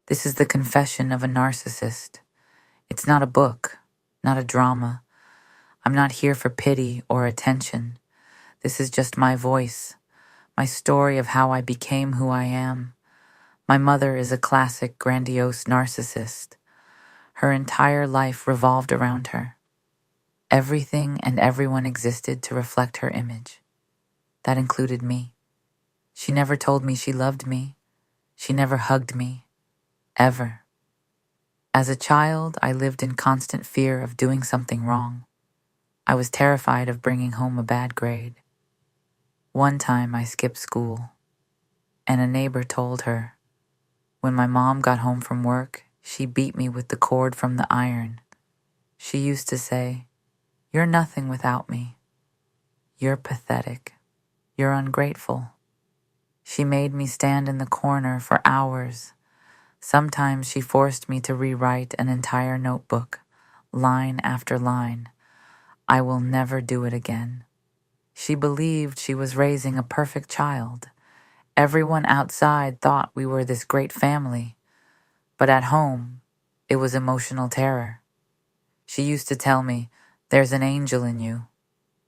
This is the confession of a narcissist. It's not a book, not a drama. I'm not here for pity or attention. This is just my voice, my story of how I became who I am. My mother is a classic grandiose narcissist. Her entire life revolved around her. Everything and everyone existed to reflect her image. That included me. She never told me she loved me. She never hugged me. Ever. As a child, I lived in constant fear of doing something wrong. I was terrified of bringing home a bad grade. One time I skipped school, and a neighbor told her, when my mom got home from work, she beat me with the cord from the iron. She used to say, "You're nothing without me. You're pathetic. You're ungrateful." She made me stand in the corner for hours. Sometimes she forced me to rewrite an entire notebook, line after line. I will never do it again. She believed she was raising a perfect child. Everyone outside thought we were this great family, but at home, it was emotional terror. She used to tell me, "There's an angel in you,"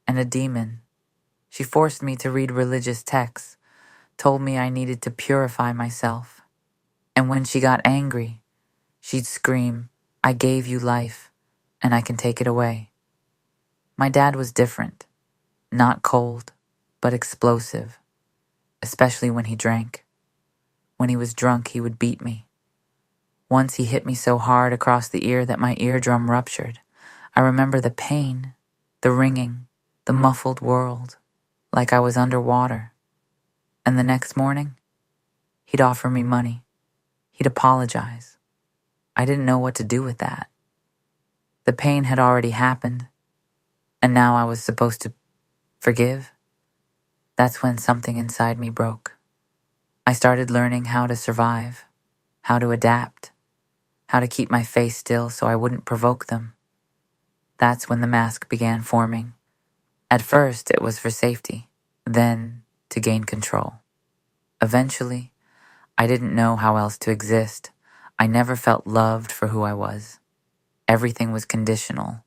and a demon. She forced me to read religious texts, told me I needed to purify myself. And when she got angry, she'd scream, "I gave you life, and I can take it away." My dad was different, not cold, but explosive, especially when he drank. When he was drunk, he would beat me. Once he hit me so hard across the ear that my eardrum ruptured. I remember the pain, the ringing, the muffled world, like I was underwater. And the next morning, he'd offer me money. He'd apologize. I didn't know what to do with that. The pain had already happened, and now I was supposed to forgive. That's when something inside me broke. I started learning how to survive, how to adapt, how to keep my face still so I wouldn't provoke them. That's when the mask began forming. At first, it was for safety, then to gain control. Eventually, I didn't know how else to exist. I never felt loved for who I was. Everything was conditional.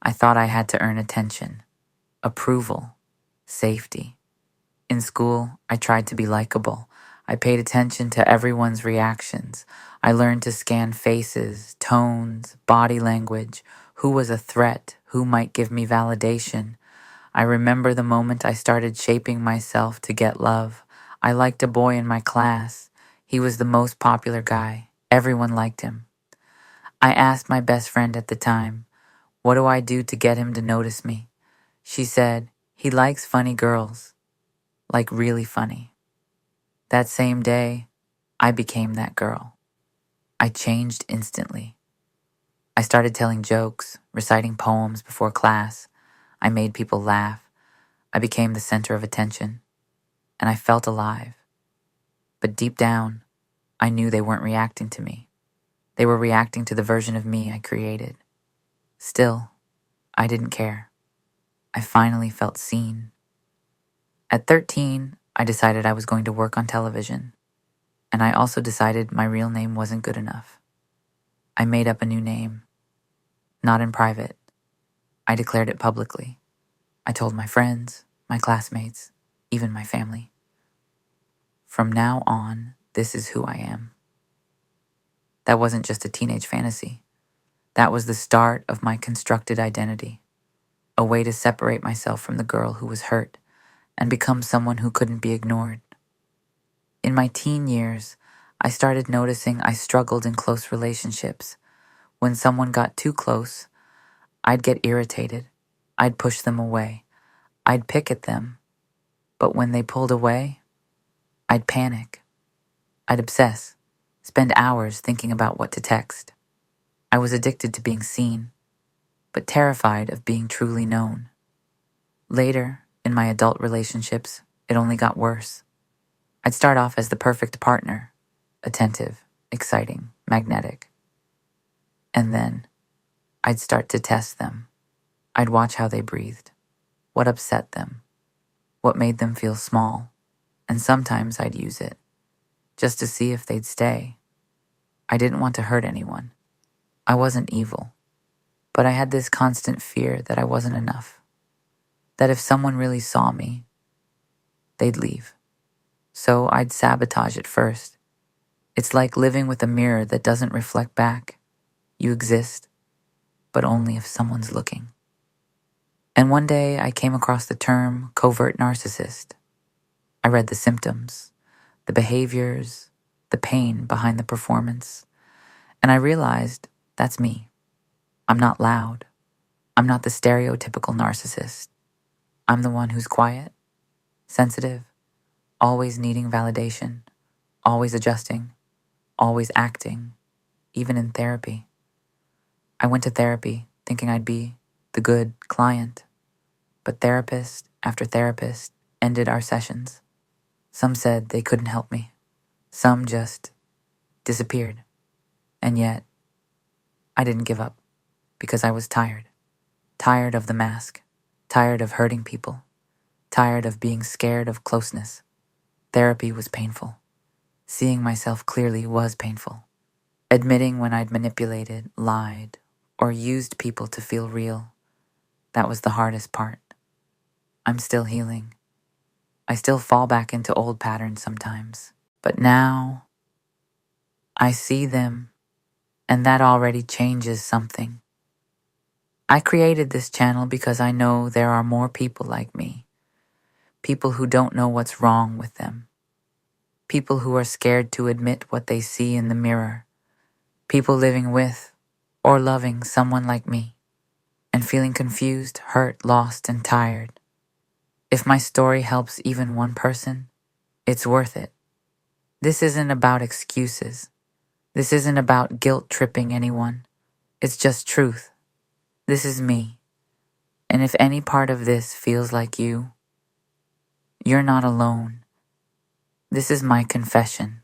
I thought I had to earn attention, approval, safety. In school, I tried to be likable. I paid attention to everyone's reactions. I learned to scan faces, tones, body language, who was a threat, who might give me validation. I remember the moment I started shaping myself to get love. I liked a boy in my class. He was the most popular guy. Everyone liked him. I asked my best friend at the time, "What do I do to get him to notice me?" She said, "He likes funny girls, like really funny." That same day, I became that girl. I changed instantly. I started telling jokes, reciting poems before class. I made people laugh. I became the center of attention, and I felt alive. But deep down, I knew they weren't reacting to me. They were reacting to the version of me I created. Still, I didn't care. I finally felt seen. At 13, I decided I was going to work on television, and I also decided my real name wasn't good enough. I made up a new name, not in private. I declared it publicly. I told my friends, my classmates, even my family. From now on, this is who I am. That wasn't just a teenage fantasy. That was the start of my constructed identity, a way to separate myself from the girl who was hurt and become someone who couldn't be ignored. In my teen years, I started noticing I struggled in close relationships. When someone got too close, I'd get irritated. I'd push them away. I'd pick at them. But when they pulled away, I'd panic. I'd obsess, spend hours thinking about what to text. I was addicted to being seen, but terrified of being truly known. Later, in my adult relationships, it only got worse. I'd start off as the perfect partner, attentive, exciting, magnetic. And then, I'd start to test them. I'd watch how they breathed, what upset them, what made them feel small, and sometimes I'd use it, just to see if they'd stay. I didn't want to hurt anyone. I wasn't evil. But I had this constant fear that I wasn't enough. That if someone really saw me, they'd leave. So I'd sabotage it first. It's like living with a mirror that doesn't reflect back. You exist, but only if someone's looking. And one day I came across the term covert narcissist. I read the symptoms, the behaviors, the pain behind the performance, and I realized that's me. I'm not loud. I'm not the stereotypical narcissist. I'm the one who's quiet, sensitive, always needing validation, always adjusting, always acting, even in therapy. I went to therapy thinking I'd be the good client, but therapist after therapist ended our sessions. Some said they couldn't help me. Some just disappeared. And yet, I didn't give up because I was tired. Tired of the mask. Tired of hurting people. Tired of being scared of closeness. Therapy was painful. Seeing myself clearly was painful. Admitting when I'd manipulated, lied, or used people to feel real, that was the hardest part. I'm still healing. I still fall back into old patterns sometimes. But now, I see them, and that already changes something. I created this channel because I know there are more people like me. People who don't know what's wrong with them. People who are scared to admit what they see in the mirror. People living with or loving someone like me and feeling confused, hurt, lost, and tired. If my story helps even one person, it's worth it. This isn't about excuses. This isn't about guilt-tripping anyone. It's just truth. This is me. And if any part of this feels like you, you're not alone. This is my confession.